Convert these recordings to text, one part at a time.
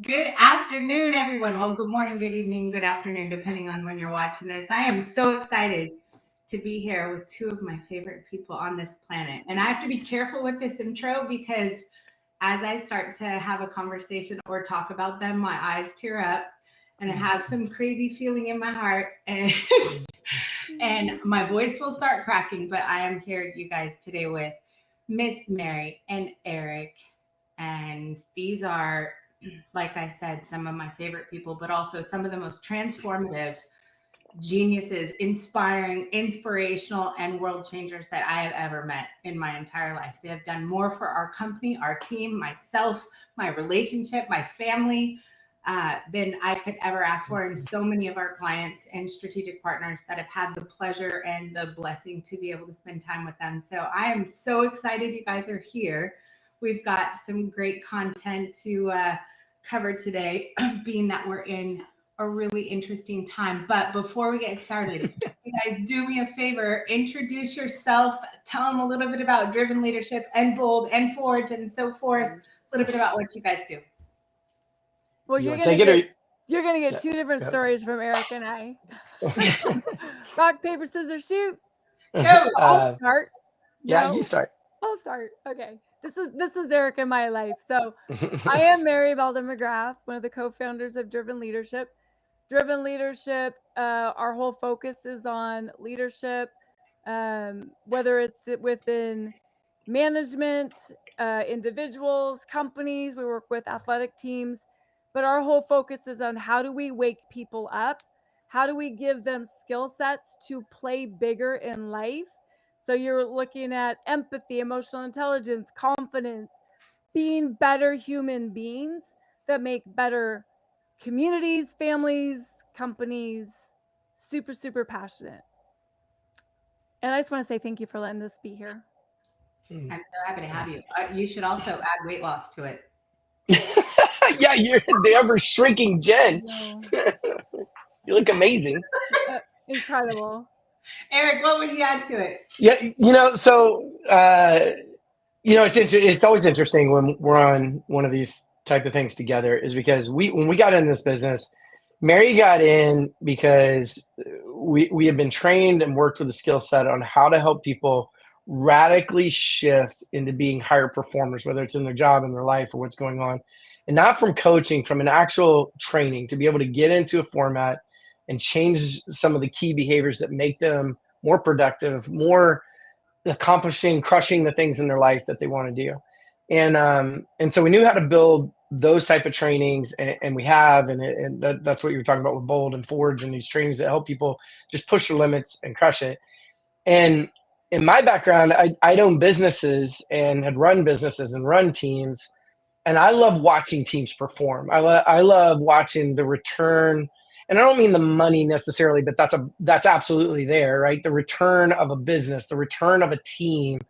Good afternoon, everyone. Well, good morning, good evening, good afternoon, depending on when you're watching this. I am so excited to be here with two of my favorite people on this planet. And I have to be careful with this intro because as I start to have a conversation or talk about them, my eyes tear up and I have some crazy feeling in my heart and my voice will start cracking. But I am here, you guys, today with Miss Mary and Eric. And these are, like I said, some of my favorite people, but also some of the most transformative geniuses, inspiring, inspirational, and world changers that I have ever met in my entire life. They have done more for our company, our team, myself, my relationship, my family. Than I could ever ask for, and so many of our clients and strategic partners that have had the pleasure and the blessing to be able to spend time with them. So I am so excited you guys are here. We've got some great content to cover today, being that we're in a really interesting time. But before we get started, you guys do me a favor, introduce yourself, tell them a little bit about Driven Leadership and Bold and Forge and so forth, a little bit about what you guys do. Well, You you're wanna gonna take it or get you're gonna get Yeah, two different go stories from Eric and I. Rock, paper, scissors, shoot. Go. I'll start. yeah, you No, start. I'll start. Okay. This is Eric in my life. So I am Mary Belden McGrath, one of the co-founders of Driven Leadership. Driven Leadership, our whole focus is on leadership, whether it's within management, individuals, companies. We work with athletic teams, but our whole focus is on how do we wake people up? How do we give them skill sets to play bigger in life? So you're looking at empathy, emotional intelligence, confidence, being better human beings that make better communities, families, companies. Super, super passionate. And I just want to say thank you for letting this be here. I'm so happy to have you. You should also add weight loss to it. Yeah, you're the ever shrinking Jen. No. You look amazing. Incredible. Eric, what would you add to it? Yeah, it's always interesting when we're on one of these type of things together is because when we got in this business, Mary got in because we have been trained and worked with a skill set on how to help people radically shift into being higher performers, whether it's in their job, in their life, or what's going on. And not from coaching, from an actual training to be able to get into a format and change some of the key behaviors that make them more productive, more accomplishing, crushing the things in their life that they want to do. And so we knew how to build those type of trainings, and we have, that's what you were talking about with Bold and Forge and these trainings that help people just push their limits and crush it. And in my background, I'd owned businesses and had run businesses and run teams, and I love watching teams perform. I love watching the return, and I don't mean the money necessarily, but that's absolutely there, right? The return of a business, the return of a team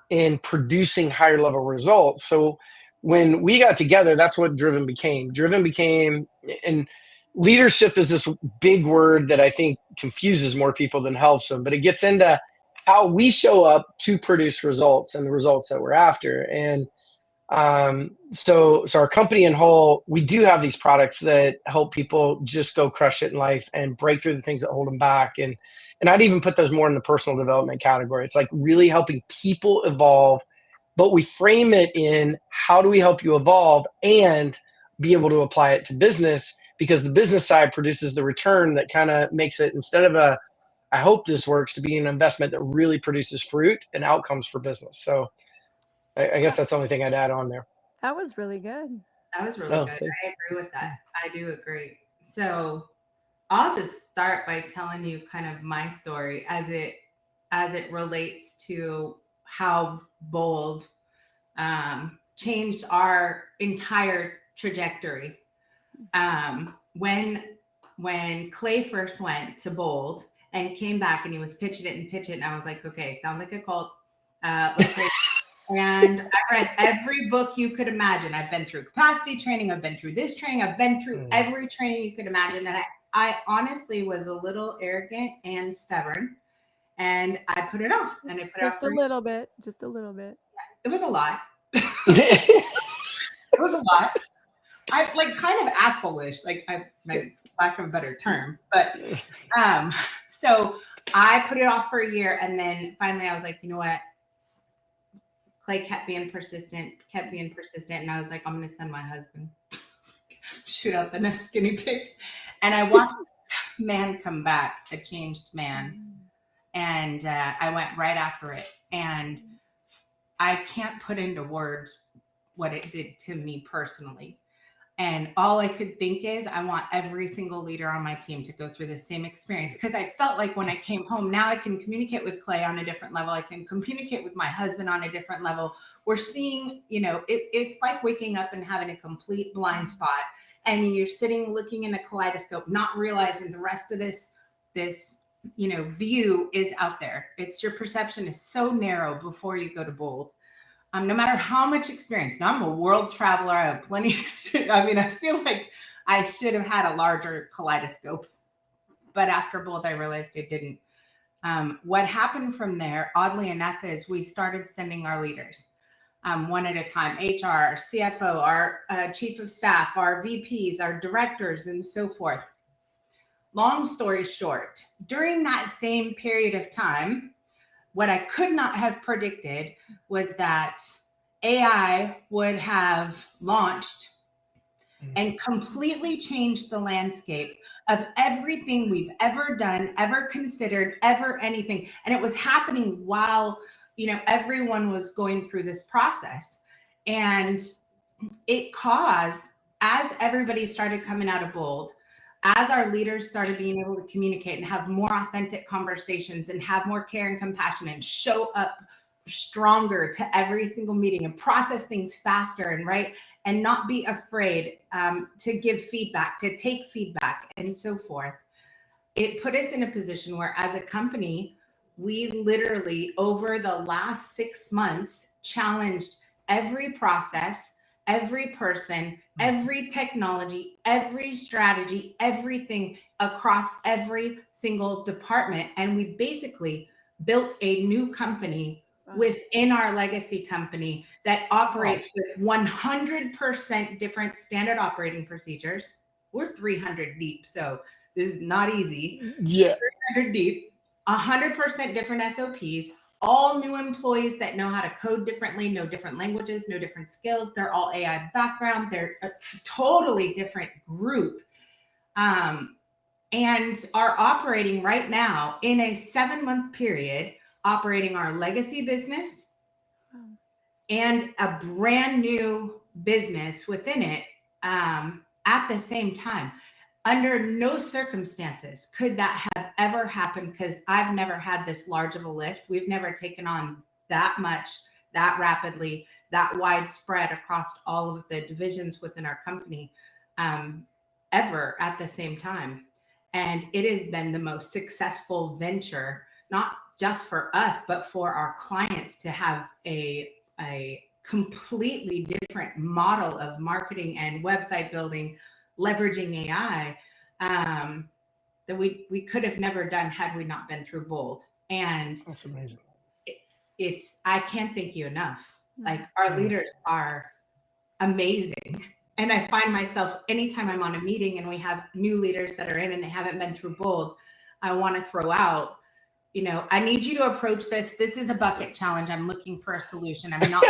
in producing higher level results. So when we got together, that's what Driven became. Driven became, and leadership is this big word that I think confuses more people than helps them, but it gets into how we show up to produce results and the results that we're after. And so our company in whole, we do have these products that help people just go crush it in life and break through the things that hold them back. And I'd even put those more in the personal development category. It's like really helping people evolve, but we frame it in how do we help you evolve and be able to apply it to business, because the business side produces the return that kind of makes it, instead of I hope this works, to be an investment that really produces fruit and outcomes for business. So I guess that's the only thing I'd add on there. That was really good. That was really Oh, good. thanks. I agree with that. I do agree. So I'll just start by telling you kind of my story as it relates to how Bold changed our entire trajectory. When Clay first went to Bold and came back and he was pitching it, and I was like, okay, sounds like a cult. Let's say and I read every book you could imagine. I've been through capacity training. I've been through this training. I've been through every training you could imagine. And I honestly was a little arrogant and stubborn. And I put it off. And I put it off Just a for little bit. Just a little bit. it was a lot. It was a lot. I like kind of assholeish, like my lack of a better term. But so I put it off for a year, and then finally I was like, you know what? Clay kept being persistent, and I was like, I'm gonna send my husband. Shoot out the next guinea pig. And I watched man come back, a changed man. And I went right after it. And I can't put into words what it did to me personally. And all I could think is I want every single leader on my team to go through the same experience, because I felt like when I came home, now I can communicate with Clay on a different level. I can communicate with my husband on a different level. We're seeing, it's like waking up and having a complete blind spot, and you're sitting looking in a kaleidoscope, not realizing the rest of this view is out there. It's your perception is so narrow before you go to Bold. No matter how much experience, now I'm a world traveler, I have plenty of experience. I mean, I feel like I should have had a larger kaleidoscope, but after Bold, I realized it didn't. What happened from there, oddly enough, is we started sending our leaders one at a time, HR, our CFO, our chief of staff, our VPs, our directors, and so forth. Long story short, during that same period of time, what I could not have predicted was that AI would have launched and completely changed the landscape of everything we've ever done, ever considered, ever anything. And it was happening while, everyone was going through this process. And it caused, as everybody started coming out of Bold, as our leaders started being able to communicate and have more authentic conversations and have more care and compassion and show up stronger to every single meeting and process things faster and not be afraid to give feedback, to take feedback, and so forth. It put us in a position where, as a company, we literally, over the last 6 months, challenged every process, every person, every technology, every strategy, everything across every single department. And we basically built a new company within our legacy company that operates with 100% different standard operating procedures. We're 300 deep, so this is not easy. Yeah. 300 deep, 100% different SOPs, all new employees that know how to code differently, know different languages, know different skills. They're all AI background. They're a totally different group. And are operating right now in a 7-month period, operating our legacy business and a brand new business within it at the same time. Under no circumstances could that have ever happened, because I've never had this large of a lift. We've never taken on that much, that rapidly, that widespread across all of the divisions within our company ever at the same time. And it has been the most successful venture, not just for us, but for our clients, to have a completely different model of marketing and website building, leveraging AI that we could have never done had we not been through Bold. And that's amazing. I can't thank you enough. Like, our leaders are amazing. And I find myself, anytime I'm on a meeting and we have new leaders that are in and they haven't been through Bold, I want to throw out, I need you to approach this. This is a bucket challenge. I'm looking for a solution. I'm not.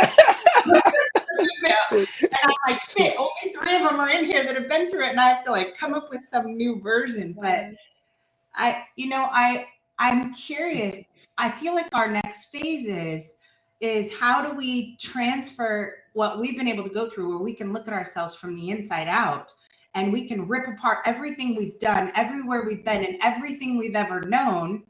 And I'm like, shit, only 3 of them are in here that have been through it. And I have to come up with some new version. But I'm curious. I feel like our next phase is how do we transfer what we've been able to go through, where we can look at ourselves from the inside out and we can rip apart everything we've done, everywhere we've been, and everything we've ever known.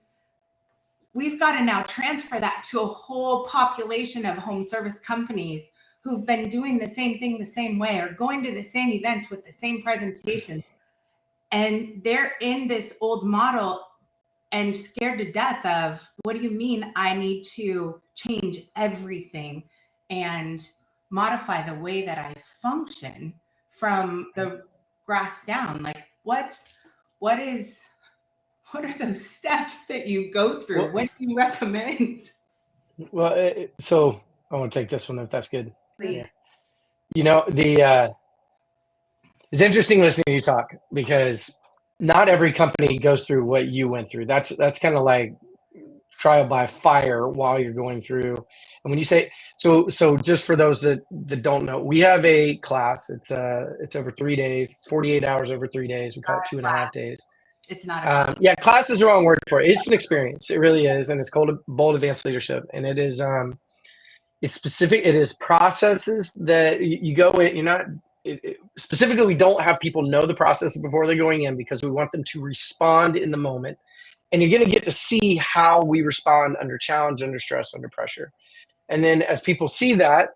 We've got to now transfer that to a whole population of home service companies who've been doing the same thing the same way, or going to the same events with the same presentations. And they're in this old model and scared to death of, what do you mean I need to change everything and modify the way that I function from the grass down? Like, what are those steps that you go through? Well, what do you recommend? Well, so I want to take this one, if that's good. Please. Yeah. It's interesting listening to you talk because not every company goes through what you went through. That's kind of like trial by fire while you're going through. And when you say so just for those that don't know, we have a class. It's over 3 days. It's 48 hours over 3 days. We call it 2.5 days. It's not yeah, class is the wrong word for it. It's an experience. It really is, and it's called Bold Advanced Leadership, and it is it's specific. It is processes that you go in. You're not specifically. We don't have people know the process before they're going in because we want them to respond in the moment, and you're going to get to see how we respond under challenge, under stress, under pressure, and then as people see that.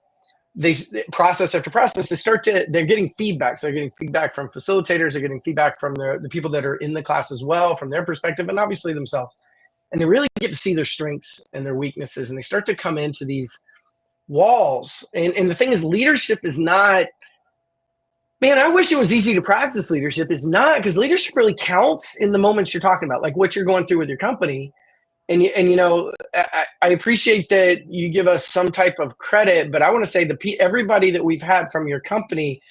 They process after process, they're getting feedback. So they're getting feedback from facilitators, they're getting feedback from the people that are in the class as well, from their perspective, and obviously themselves. And they really get to see their strengths and their weaknesses, and they start to come into these walls. And the thing is, leadership is not, man, I wish it was easy to practice leadership. It's not, because leadership really counts in the moments you're talking about, like what you're going through with your company. And you know, I appreciate that you give us some type of credit, but I want to say everybody that we've had from your company,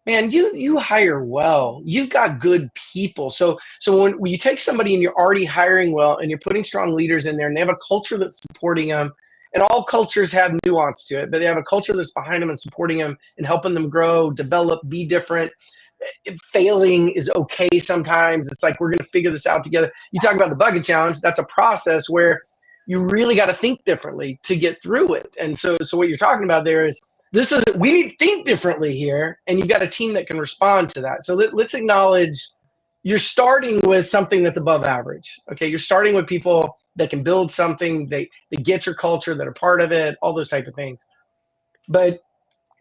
man, you hire well. You've got good people. So when you take somebody and you're already hiring well, and you're putting strong leaders in there, and they have a culture that's supporting them, and all cultures have nuance to it, but they have a culture that's behind them and supporting them and helping them grow, develop, be different. Failing is okay sometimes. It's like, we're going to figure this out together. You talk about the bucket challenge. That's a process where you really got to think differently to get through it. And so what you're talking about there is, we need to think differently here. And you've got a team that can respond to that. So let's acknowledge you're starting with something that's above average. Okay. You're starting with people that can build something. They get your culture, that are part of it, all those type of things. But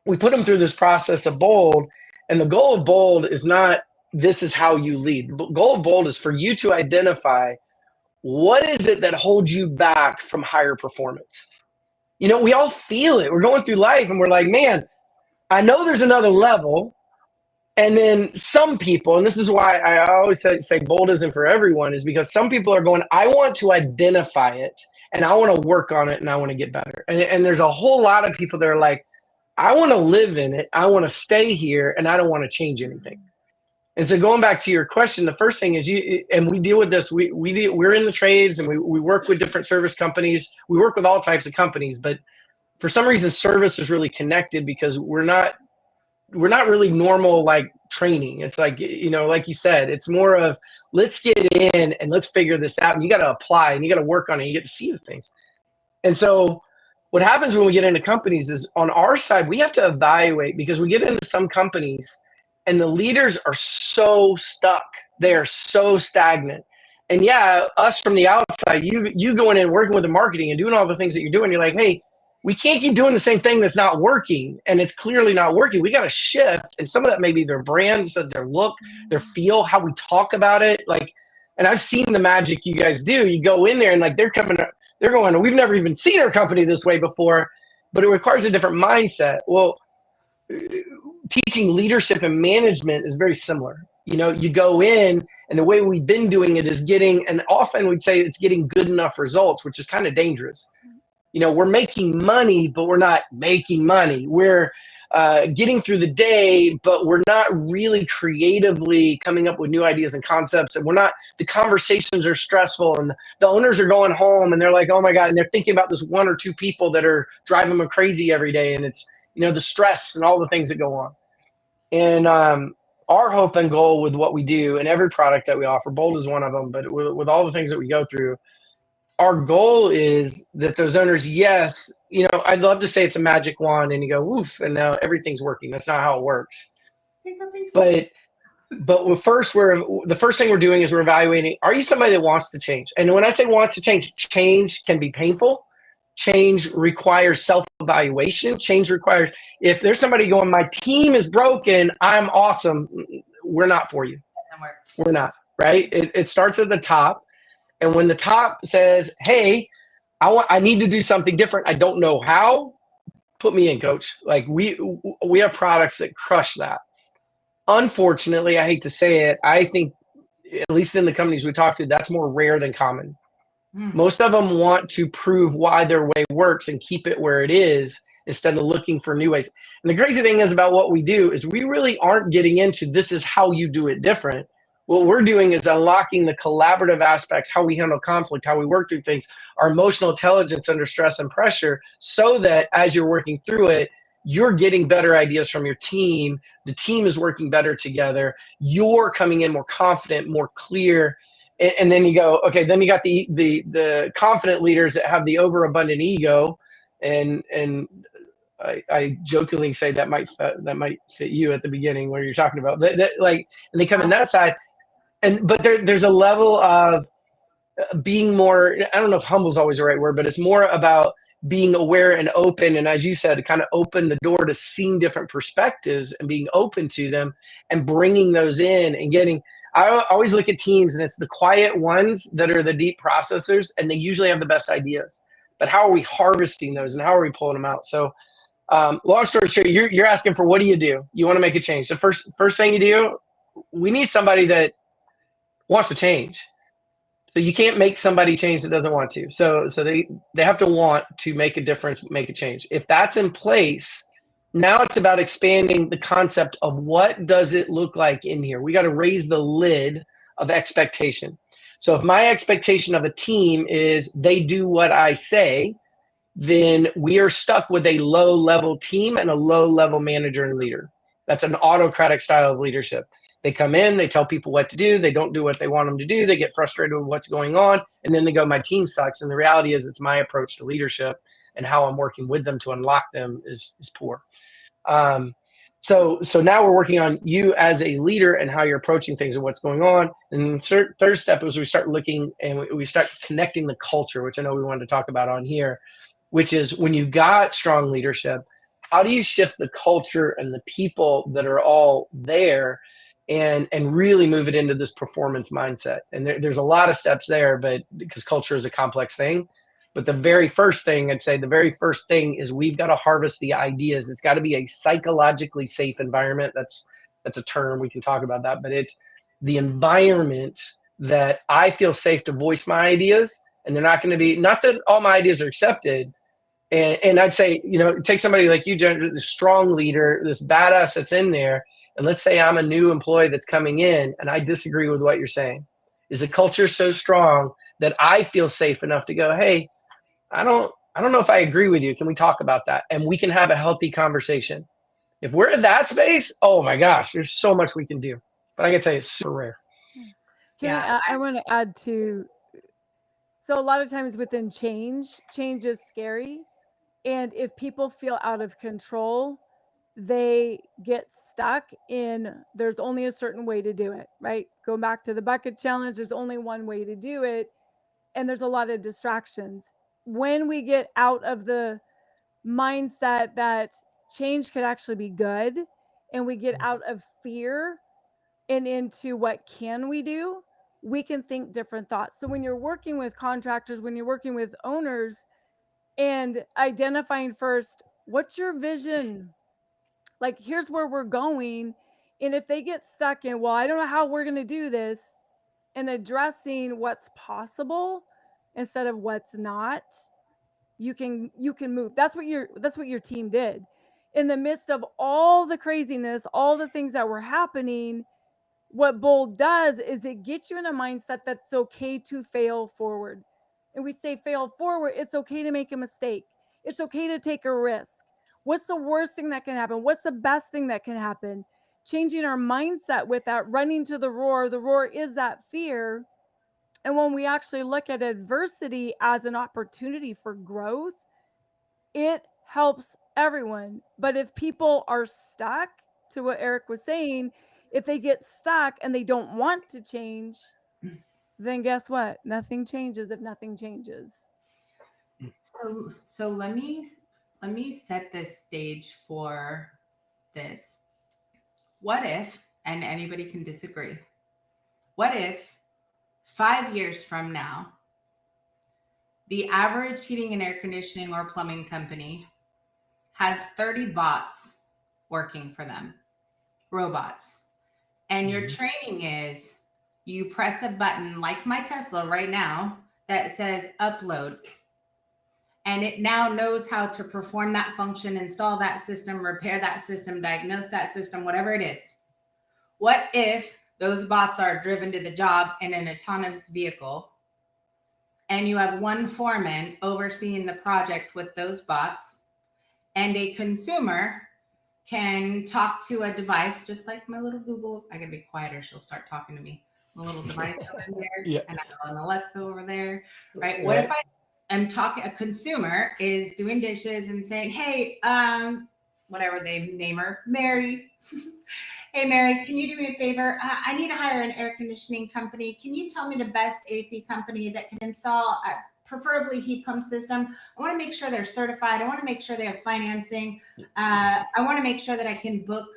we put them through this process of Bold. And the goal of Bold is not, this is how you lead. The goal of Bold is for you to identify what is it that holds you back from higher performance. You know, we all feel it. We're going through life and we're like, man, I know there's another level. And then some people, and this is why I always say Bold isn't for everyone, is because some people are going, I want to identify it and I want to work on it and I want to get better. And there's a whole lot of people that are like, I want to live in it. I want to stay here, and I don't want to change anything. And so going back to your question, the first thing is and we deal with this. We're in the trades, and we work with different service companies. We work with all types of companies, but for some reason, service is really connected because we're not really normal like training. It's like, you know, like you said, it's more of let's get in and let's figure this out. And you got to apply and you got to work on it. You get to see the things. And so what happens when we get into companies is on our side, we have to evaluate, because we get into some companies and the leaders are so stuck. They are so stagnant. And yeah, us from the outside, you going in and working with the marketing and doing all the things that you're doing, you're like, hey, we can't keep doing the same thing that's not working. And it's clearly not working. We got to shift. And some of that may be their brands, their look, their feel, how we talk about it. Like, and I've seen the magic you guys do. You go in there and like they're going, we've never even seen our company this way before, but it requires a different mindset. Well, teaching leadership and management is very similar. You know, you go in and the way we've been doing it is getting, and often we'd say it's getting good enough results, which is kind of dangerous. You know, we're making money, but we're not making money. We're getting through the day, but we're not really creatively coming up with new ideas and concepts. And the conversations are stressful, and the owners are going home and they're like, oh my God. And they're thinking about this one or two people that are driving them crazy every day. And it's, you know, the stress and all the things that go on. And our hope and goal with what we do and every product that we offer, Bold is one of them, but with all the things that we go through, our goal is that those owners, yes, you know, I'd love to say it's a magic wand and you go, woof, and now everything's working. That's not how it works. But the first thing we're doing is we're evaluating, are you somebody that wants to change? And when I say wants to change can be painful. Change requires self-evaluation. Change requires, if there's somebody going, my team is broken, I'm awesome, we're not for you. We're not, right? It starts at the top. And when the top says, hey, I need to do something different, I don't know how, put me in, coach. Like we have products that crush that. Unfortunately, I hate to say it, I think, at least in the companies we talk to, that's more rare than common. Most of them want to prove why their way works and keep it where it is. instead of looking for new ways. And the crazy thing is about what we do is we really aren't getting into this is how you do it different. What we're doing is unlocking the collaborative aspects, how we handle conflict, how we work through things, our emotional intelligence under stress and pressure, so that as you're working through it, you're getting better ideas from your team. The team is working better together. You're coming in more confident, more clear. And then you go, okay, then you got the confident leaders that have the overabundant ego. And I jokingly say that might fit you at the beginning where you're talking about that, like, and they come in that side. But there's a level of being more, I don't know if humble is always the right word, but it's more about being aware and open. And as you said, kind of open the door to seeing different perspectives and being open to them and bringing those in and getting, I always look at teams and it's the quiet ones that are the deep processors, and they usually have the best ideas. But how are we harvesting those and how are we pulling them out? So long story short, you're asking for what do? You want to make a change. The first thing you do, we need somebody that wants to change. So you can't make somebody change that doesn't want to. So they have to want to make a difference, make a change. If that's in place, now it's about expanding the concept of what does it look like in here. We got to raise the lid of expectation. So if my expectation of a team is they do what I say, then we are stuck with a low-level team and a low-level manager and leader. That's an autocratic style of leadership. They come in, they tell people what to do, they don't do what they want them to do, they get frustrated with what's going on, and then they go, my team sucks. And the reality is it's my approach to leadership and how I'm working with them to unlock them is poor. So now we're working on you as a leader and how you're approaching things and what's going on. And the third step is we start looking and we start connecting the culture, which I know we wanted to talk about on here, which is when you got strong leadership, how do you shift the culture and the people that are all there and really move it into this performance mindset? And there's a lot of steps there, but because culture is a complex thing. But the very first thing is we've got to harvest the ideas. It's got to be a psychologically safe environment. That's a term, we can talk about that, but it's the environment that I feel safe to voice my ideas, and they're not going to be, not that all my ideas are accepted. And I'd say, take somebody like you, Jen, this strong leader, this badass that's in there. And let's say I'm a new employee that's coming in and I disagree with what you're saying. Is the culture so strong that I feel safe enough to go, hey, I don't know if I agree with you. Can we talk about that? And we can have a healthy conversation. If we're in that space, oh my gosh, there's so much we can do. But I can tell you it's super rare. I want to add to, so a lot of times within change is scary. And if people feel out of control, they get stuck in there's only a certain way to do it, right? Go back to the bucket challenge. There's only one way to do it. And there's a lot of distractions. When we get out of the mindset that change could actually be good, and we get out of fear and into what can we do, we can think different thoughts. So when you're working with contractors, when you're working with owners, and identifying first, what's your vision? Like, here's where we're going. And if they get stuck in, well, I don't know how we're going to do this, and addressing what's possible instead of what's not, you can move. That's what your team did. In the midst of all the craziness, all the things that were happening, what Bold does is it gets you in a mindset that's okay to fail forward. And we say fail forward, it's okay to make a mistake. It's okay to take a risk. What's the worst thing that can happen? What's the best thing that can happen? Changing our mindset with that, running to the roar is that fear. And when we actually look at adversity as an opportunity for growth, it helps everyone. But if people are stuck, to what Eric was saying, if they get stuck and they don't want to change, then guess what? Nothing changes if nothing changes. So let me set this stage for this. What if, and anybody can disagree, what if 5 years from now, the average heating and air conditioning or plumbing company has 30 bots working for them, robots. And your training is you press a button like my Tesla right now that says upload. and it now knows how to perform that function, install that system, repair that system, diagnose that system, whatever it is. What if those bots are driven to the job in an autonomous vehicle and you have one foreman overseeing the project with those bots, and a consumer can talk to a device just like my little Google? I gotta be quieter, she'll start talking to me. My little device over there, Yeah. and I have an Alexa over there, right? What if I am talking, a consumer is doing dishes and saying, hey, whatever they name her, Mary. Hey, Mary, can you do me a favor? I need to hire an air conditioning company. Can you tell me the best AC company that can install preferably heat pump system? I want to make sure they're certified. I want to make sure they have financing. I want to make sure that I can book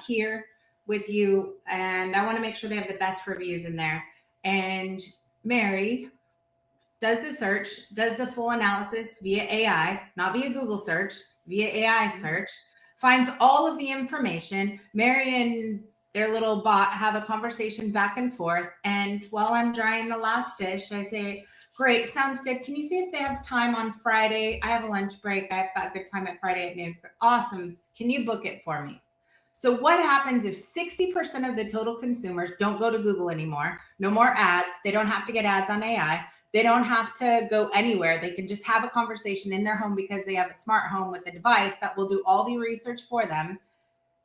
here with you. And I want to make sure they have the best reviews in there. And Mary does the search, does the full analysis via AI, not via Google search, via AI search, finds all of the information. Mary and their little bot have a conversation back and forth. And while I'm drying the last dish, I say, great, sounds good. Can you see if they have time on Friday? I have a lunch break. I've got good time at Friday at noon. Awesome. Can you book it for me? So what happens if 60% of the total consumers don't go to Google anymore? No more ads. They don't have to get ads on AI. They don't have to go anywhere. They can just have a conversation in their home because they have a smart home with a device that will do all the research for them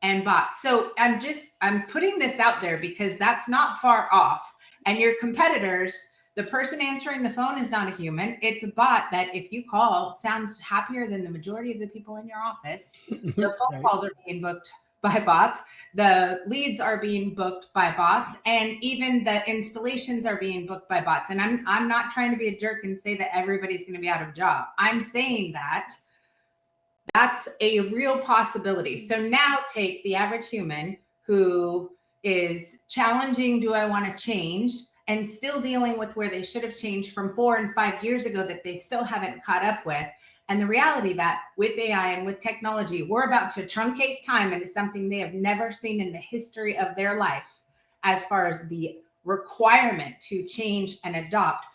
and bots. So I'm putting this out there because that's not far off. And your competitors, the person answering the phone is not a human. It's a bot that if you call sounds happier than the majority of the people in your office. The phone calls are being booked by bots. The leads are being booked by bots, and even the installations are being booked by bots. And I'm not trying to be a jerk and say that everybody's going to be out of job. I'm saying that that's a real possibility. So now take the average human who is challenging, do I want to change, and still dealing with where they should have changed from 4 and 5 years ago that they still haven't caught up with. And the reality that with AI and with technology, we're about to truncate time into something they have never seen in the history of their life, as far as the requirement to change and adopt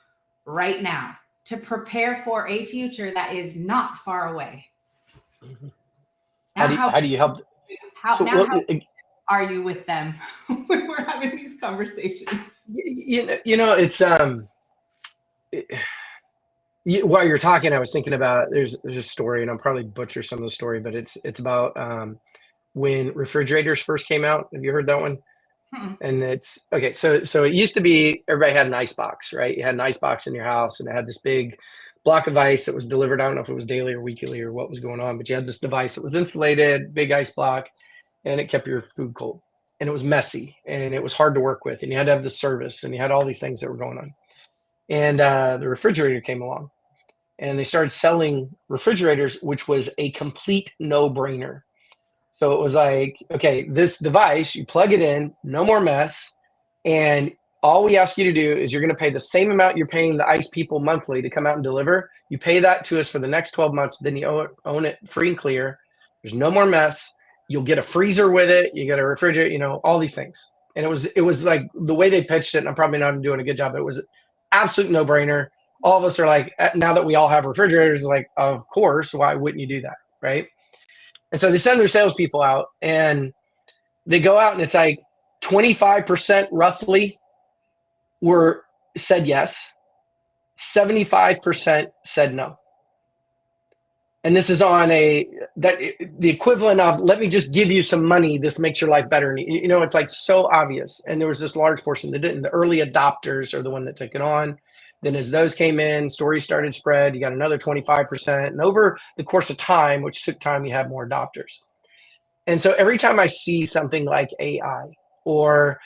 right now to prepare for a future that is not far away. Mm-hmm. Now, how do you help? How are you with them when we're having these conversations? It's while you're talking, I was thinking about there's a story, and I'll probably butcher some of the story, but it's about when refrigerators first came out. Have you heard that one? And it's okay. So it used to be everybody had an ice box, right? You had an ice box in your house, and it had this big block of ice that was delivered. I don't know if it was daily or weekly or what was going on, but you had this device that was insulated, big ice block, and it kept your food cold. And it was messy, and it was hard to work with, and you had to have the service, and you had all these things that were going on. And the refrigerator came along, and they started selling refrigerators, which was a complete no-brainer. So it was like, okay, this device, you plug it in, no more mess, and all we ask you to do is you're going to pay the same amount you're paying the ice people monthly to come out and deliver. You pay that to us for the next 12 months, then you own it free and clear. There's no more mess. You'll get a freezer with it. You get a refrigerator, all these things. And it was like the way they pitched it, and I'm probably not doing a good job, but it was absolute no-brainer. All of us are like, now that we all have refrigerators, like, of course, why wouldn't you do that, right? And so they send their salespeople out, and they go out, and it's like 25% roughly said yes, 75% said no. And this is on the equivalent of, let me just give you some money. This makes your life better. And it's like so obvious. And there was this large portion that didn't. The early adopters are the one that took it on. Then as those came in, stories started to spread. You got another 25%. And over the course of time, which took time, you had more adopters. And so every time I see something like AI or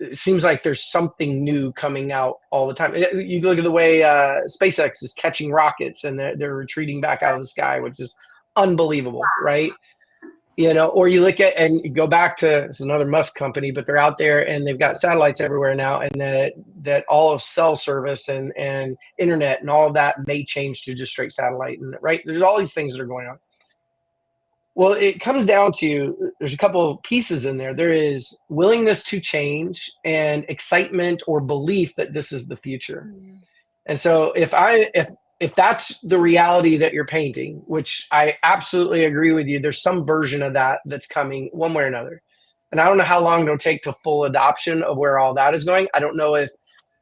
it seems like there's something new coming out all the time. You look at the way SpaceX is catching rockets, and they're retreating back out of the sky, which is unbelievable, right? Or you look at, and you go back to, it's another Musk company, but they're out there and they've got satellites everywhere now, and that all of cell service and internet and all of that may change to just straight satellite, and right, there's all these things that are going on. Well, it comes down to, there's a couple of pieces in there. There is willingness to change and excitement or belief that this is the future. And so if that's the reality that you're painting, which I absolutely agree with you, there's some version of that that's coming one way or another. And I don't know how long it'll take to full adoption of where all that is going. I don't know if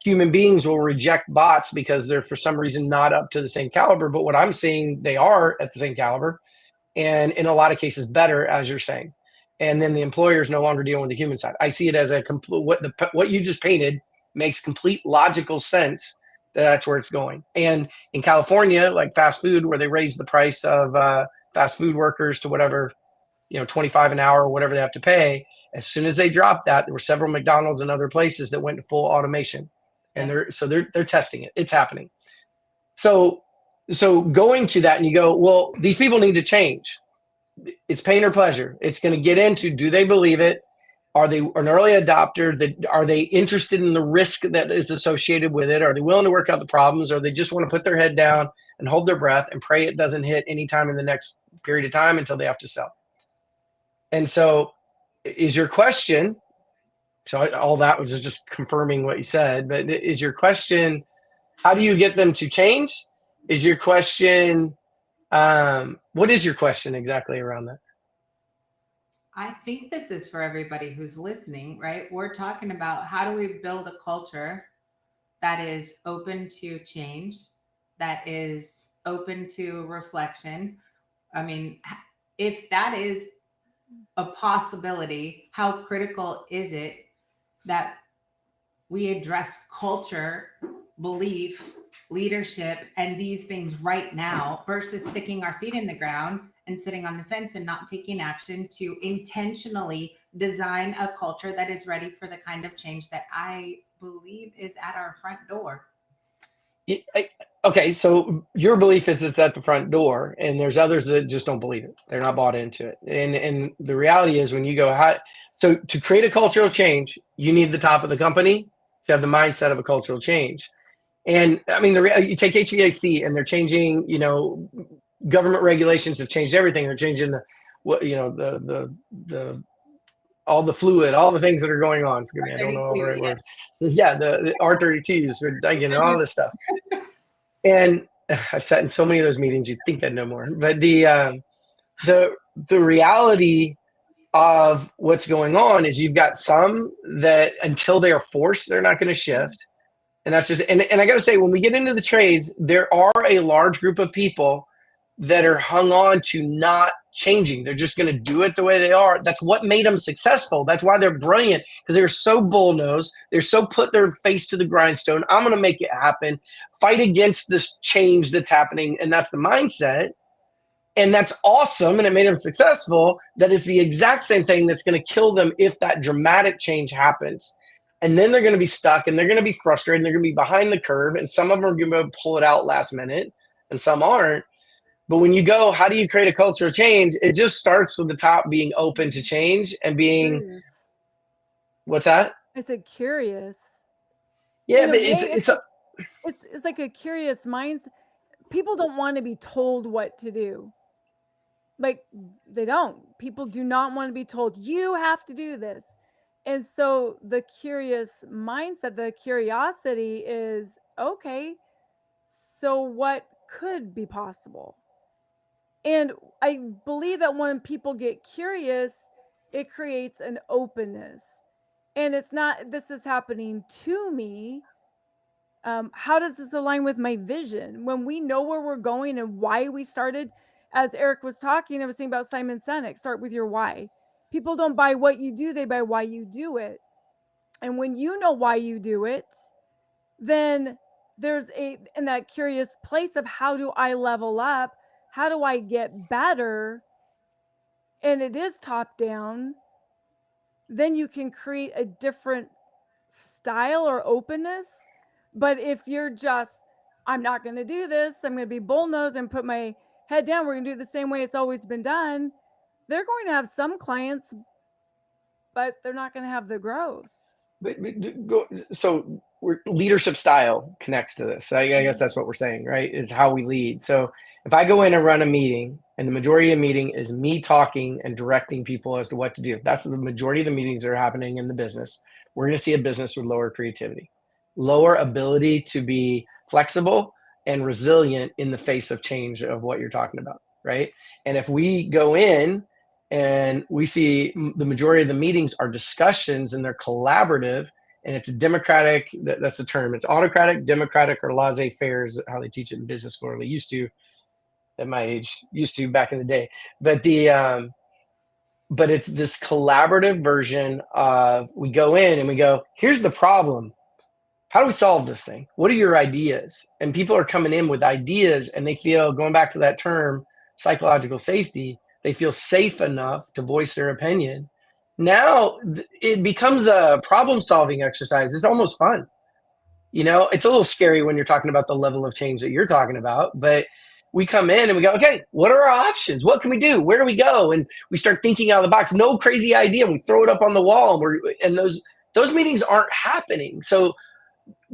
human beings will reject bots because they're for some reason not up to the same caliber. But what I'm seeing, they are at the same caliber, and in a lot of cases better, as you're saying. And then the employer is no longer dealing with the human side. I see it as a complete, what you just painted makes complete logical sense. That's where it's going. And in California, like fast food, where they raise the price of fast food workers to whatever, 25 an hour or whatever they have to pay. As soon as they dropped that, there were several McDonald's and other places that went to full automation, and they're testing it. It's happening. So going to that, and you go, well, these people need to change. It's pain or pleasure. It's going to get into, do they believe it? Are they an early adopter? Are they interested in the risk that is associated with it? Are they willing to work out the problems? Or they just want to put their head down and hold their breath and pray it doesn't hit any time in the next period of time until they have to sell? And so is your question, so all that was just confirming what you said, but is your question, how do you get them to change? Is your question, what is your question exactly around that? I think this is for everybody who's listening, right? We're talking about how do we build a culture that is open to change, that is open to reflection. I mean, if that is a possibility, how critical is it that we address culture, belief, leadership, and these things right now versus sticking our feet in the ground and sitting on the fence and not taking action to intentionally design a culture that is ready for the kind of change that I believe is at our front door. Okay, so your belief is it's at the front door, and there's others that just don't believe it. They're not bought into it. And the reality is when you go, so to create a cultural change, you need the top of the company to have the mindset of a cultural change. And I mean, you take HVAC and they're changing, government regulations have changed everything. They're changing the all the fluid, all the things that are going on. Forgive me, I don't know all the right words. Yeah, the R32s for Daikin and all this stuff. And I've sat in so many of those meetings, you'd think I'd know more. But the reality of what's going on is you've got some that until they are forced, they're not going to shift. And that's just, and I got to say, when we get into the trades, there are a large group of people that are hung on to not changing. They're just going to do it the way they are. That's what made them successful. That's why they're brilliant, because they're so bullnosed. They're so put their face to the grindstone. I'm going to make it happen. Fight against this change that's happening. And that's the mindset. And that's awesome. And it made them successful. That is the exact same thing that's going to kill them if that dramatic change happens. And then they're going to be stuck and they're going to be frustrated and they're going to be behind the curve. And some of them are going to pull it out last minute and some aren't. But when you go, how do you create a culture of change? It just starts with the top being open to change and being, Curious. What's that? I said curious. Yeah, In a but way, it's like a curious mind. People don't want to be told what to do. Like they don't. People do not want to be told, you have to do this. And so the curious mindset, the curiosity is, okay, so what could be possible? And I believe that when people get curious, it creates an openness. And it's not, this is happening to me. How does this align with my vision? When we know where we're going and why we started, as Eric was talking, I was thinking about Simon Sinek, start with your why. People don't buy what you do, they buy why you do it. And when you know why you do it, then there's in that curious place of how do I level up? How do I get better? And it is top down. Then you can create a different style or openness. But if you're just, I'm not going to do this, I'm going to be bullnosed and put my head down, we're going to do it the same way it's always been done, they're going to have some clients, but they're not going to have the growth. So leadership style connects to this. I guess that's what we're saying, right? Is how we lead. So if I go in and run a meeting and the majority of the meeting is me talking and directing people as to what to do, if that's the majority of the meetings that are happening in the business, we're going to see a business with lower creativity, lower ability to be flexible and resilient in the face of change of what you're talking about, right? And if we go in and we see the majority of the meetings are discussions and they're collaborative, and it's democratic, that's the term, it's autocratic, democratic, or laissez-faire is how they teach it in business school, or they used to at my age, used to back in the day. But but it's this collaborative version of, we go in and we go, here's the problem. How do we solve this thing? What are your ideas? And people are coming in with ideas, and they feel, going back to that term, psychological safety, they feel safe enough to voice their opinion. Now it becomes a problem solving exercise. It's almost fun. You know, it's a little scary when you're talking about the level of change that you're talking about, but we come in and we go, okay, what are our options? What can we do? Where do we go? And we start thinking out of the box. No crazy idea. And we throw it up on the wall, and those meetings aren't happening. So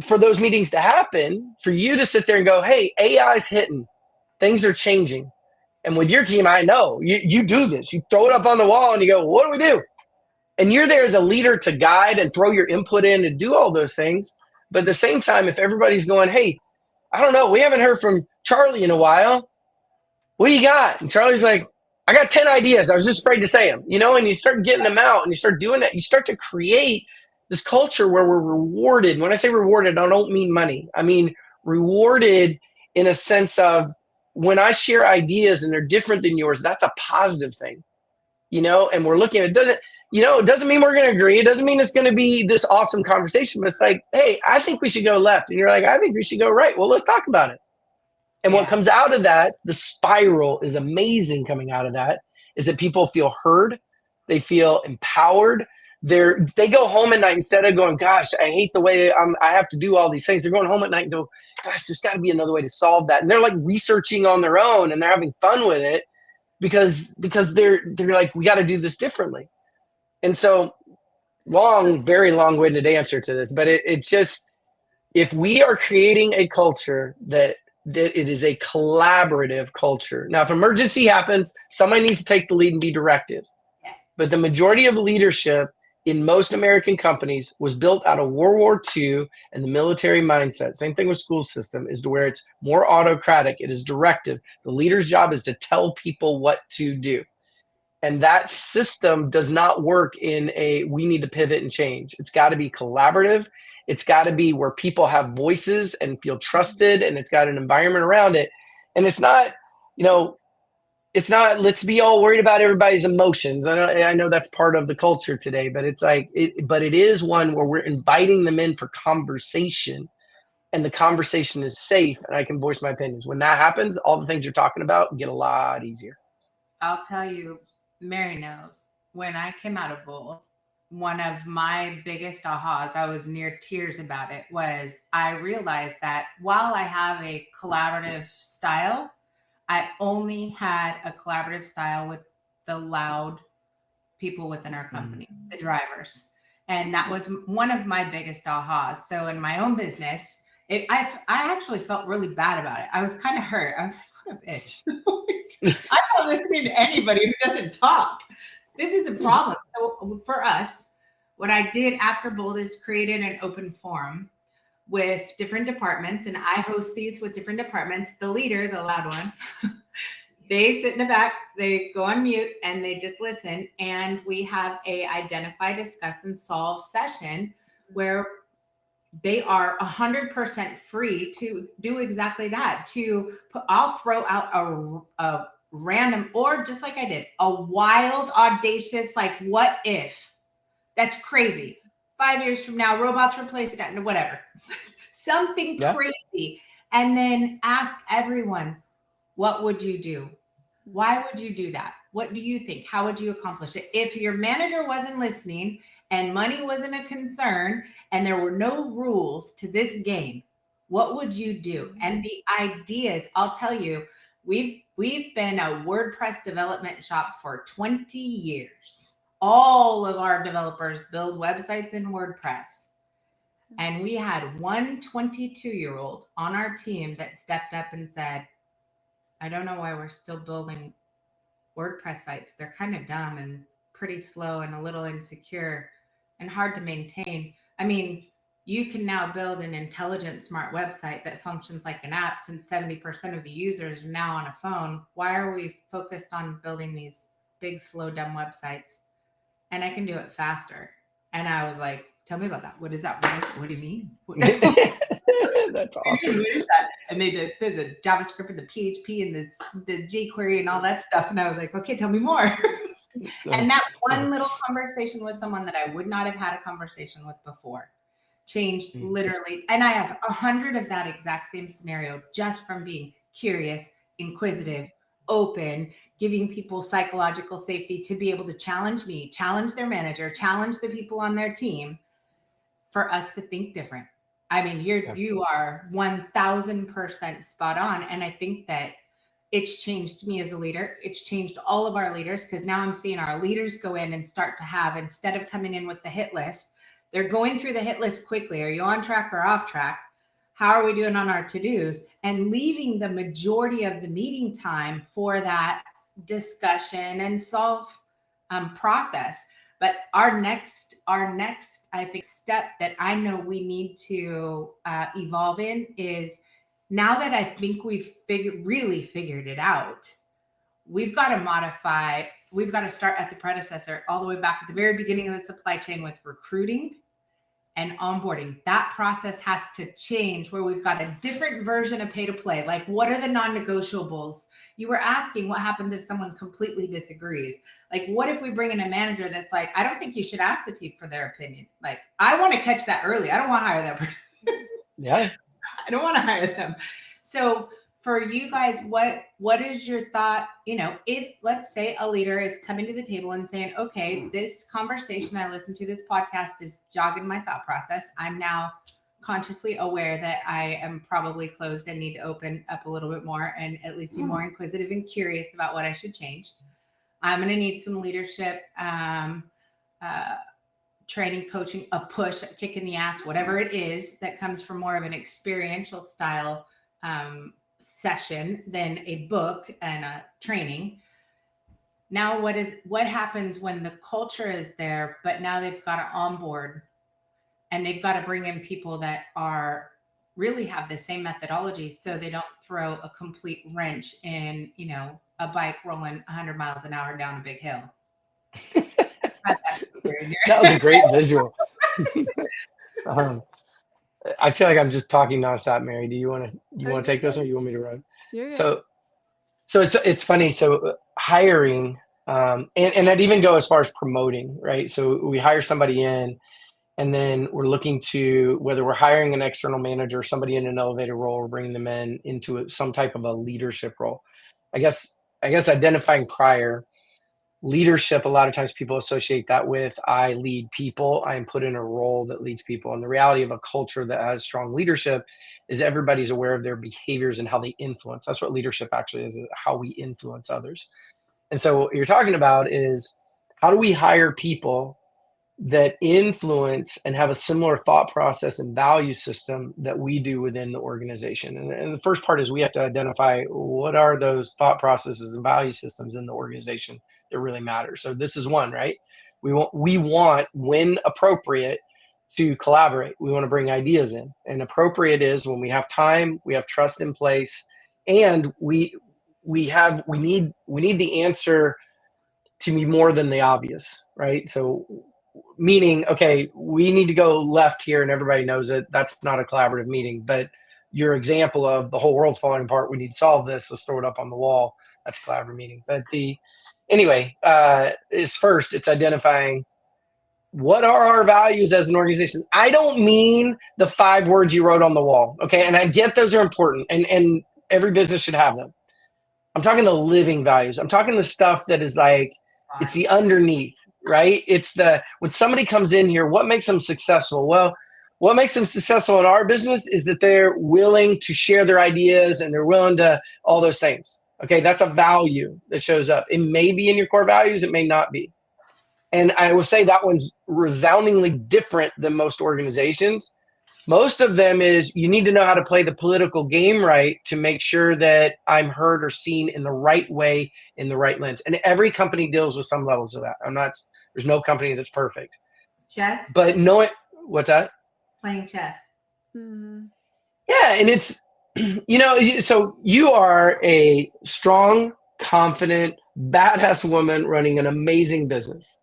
for those meetings to happen, for you to sit there and go, hey, AI's hitting, things are changing. And with your team, I know you do this. You throw it up on the wall and you go, what do we do? And you're there as a leader to guide and throw your input in and do all those things. But at the same time, if everybody's going, hey, I don't know, we haven't heard from Charlie in a while. What do you got? And Charlie's like, I got 10 ideas. I was just afraid to say them, you know, and you start getting them out and you start doing that. You start to create this culture where we're rewarded. When I say rewarded, I don't mean money. I mean rewarded in a sense of, when I share ideas and they're different than yours, that's a positive thing, you know, and we're looking at it. It doesn't mean we're going to agree. It doesn't mean it's going to be this awesome conversation, but it's like, hey, I think we should go left. And you're like, I think we should go right. Well, let's talk about it. And what comes out of that, the spiral is amazing coming out of that, is that people feel heard. They feel empowered. They go home at night, instead of going, gosh, I hate the way I have to do all these things. They're going home at night and go, gosh, there's got to be another way to solve that. And they're like researching on their own, and they're having fun with it because they're like, we got to do this differently. And so very long-winded answer to this, but it's just, if we are creating a culture that it is a collaborative culture. Now, if emergency happens, somebody needs to take the lead and be directive. Yes. But the majority of leadership in most American companies was built out of World War II and the military mindset. Same thing with school system, is to where it's more autocratic. It is directive. The leader's job is to tell people what to do. And that system does not work in we need to pivot and change. It's got to be collaborative. It's got to be where people have voices and feel trusted, and it's got an environment around it. And it's not, let's be all worried about everybody's emotions. I know that's part of the culture today, but it's like, but it is one where we're inviting them in for conversation, and the conversation is safe, and I can voice my opinions. When that happens, all the things you're talking about get a lot easier. I'll tell you, Mary knows, when I came out of Bold, one of my biggest ahas, I was near tears about it, was I realized that while I have a collaborative style, I only had a collaborative style with the loud people within our company, the drivers. And that was one of my biggest ahas. So in my own business, I actually felt really bad about it. I was kind of hurt. I was like, what a bitch. I'm not listening to anybody who doesn't talk. This is a problem. So for us, what I did after Bold is created an open forum with different departments, and I host these with different departments. The leader, the loud one, they sit in the back, they go on mute, and they just listen. And we have a identify, discuss, and solve session where they are 100% free to do exactly that. I'll throw out a random, or just like I did, a wild, audacious, like, what if? That's crazy. 5 years from now, robots replace it, and whatever. Something crazy. And then ask everyone, what would you do? Why would you do that? What do you think? How would you accomplish it? If your manager wasn't listening and money wasn't a concern and there were no rules to this game, what would you do? And the ideas, I'll tell you, we've been a WordPress development shop for 20 years. All of our developers build websites in WordPress. And we had one 22-year-old on our team that stepped up and said, I don't know why we're still building WordPress sites. They're kind of dumb and pretty slow and a little insecure and hard to maintain. I mean, you can now build an intelligent, smart website that functions like an app since 70% of the users are now on a phone. Why are we focused on building these big, slow, dumb websites? And I can do it faster. And I was like, tell me about that. What is that? What do you mean? That's awesome. What is that? And they did the JavaScript and the PHP and the jQuery and all that stuff. And I was like, okay, tell me more. And that one little conversation with someone that I would not have had a conversation with before changed literally. And I have 100 of that exact same scenario just from being curious, inquisitive, open, giving people psychological safety to be able to challenge me, challenge their manager, challenge the people on their team for us to think different. I mean, you are 1000% spot on. And I think that it's changed me as a leader. It's changed all of our leaders, because now I'm seeing our leaders go in and start to have, instead of coming in with the hit list, they're going through the hit list quickly. Are you on track or off track? How are we doing on our to-dos? And leaving the majority of the meeting time for that discussion and solve process. But our next, I think, step that I know we need to evolve in is, now that I think we've really figured it out, we've got to modify. We've got to start at the predecessor, all the way back at the very beginning of the supply chain with recruiting and onboarding. That process has to change, where we've got a different version of pay to play. Like, what are the non-negotiables? You were asking what happens if someone completely disagrees. Like, what if we bring in a manager that's like, I don't think you should ask the team for their opinion. Like, I want to catch that early. I don't want to hire that person. Yeah. I don't want to hire them. So for you guys, what is your thought? You know, if, let's say, a leader is coming to the table and saying, okay, this conversation I listened to, this podcast is jogging my thought process. I'm now consciously aware that I am probably closed and need to open up a little bit more and at least be more inquisitive and curious about what I should change. I'm going to need some leadership, training, coaching, a push, a kick in the ass, whatever it is that comes from more of an experiential style session than a book and a training. Now, what happens when the culture is there, but now they've got to onboard and they've got to bring in people that are really have the same methodology, so they don't throw a complete wrench in, you know, a bike rolling 100 miles an hour down a big hill. That was a great visual. I feel like I'm just talking nonstop, Mary. Do you want to take this, or you want me to run? Yeah. So it's funny. So hiring, and I'd even go as far as promoting, right? So we hire somebody in, and then we're looking to, whether we're hiring an external manager, somebody in an elevated role, or bringing them into some type of a leadership role. I guess identifying prior. Leadership, a lot of times people associate that with, I lead people, I am put in a role that leads people. And the reality of a culture that has strong leadership is everybody's aware of their behaviors and how they influence. That's what leadership actually is, how we influence others. And so what you're talking about is, how do we hire people that influence and have a similar thought process and value system that we do within the organization? And the first part is, we have to identify what are those thought processes and value systems in the organization that really matter. So this is one, right? We want, when appropriate, to collaborate. We want to bring ideas in, and appropriate is when we have time, we have trust in place, and we need the answer to be more than the obvious, right? So meaning, okay, we need to go left here and everybody knows it. That's not a collaborative meeting. But your example of the whole world's falling apart, we need to solve this, let's throw it up on the wall, that's a collaborative meeting. But is first, it's identifying what are our values as an organization. I don't mean the 5 words you wrote on the wall, okay? And I get those are important, and every business should have them. I'm talking the living values. I'm talking the stuff that is like, it's the underneath, right? It's when somebody comes in here, what makes them successful? Well, what makes them successful in our business is that they're willing to share their ideas, and they're willing to all those things. Okay, that's a value that shows up. It may be in your core values, it may not be. And I will say that one's resoundingly different than most organizations. Most of them is, you need to know how to play the political game right to make sure that I'm heard or seen in the right way, in the right lens. And every company deals with some levels of that. There's no company that's perfect. Jess? But what's that? playing chess. Mhm. Yeah, and it's so you are a strong, confident, badass woman running an amazing business,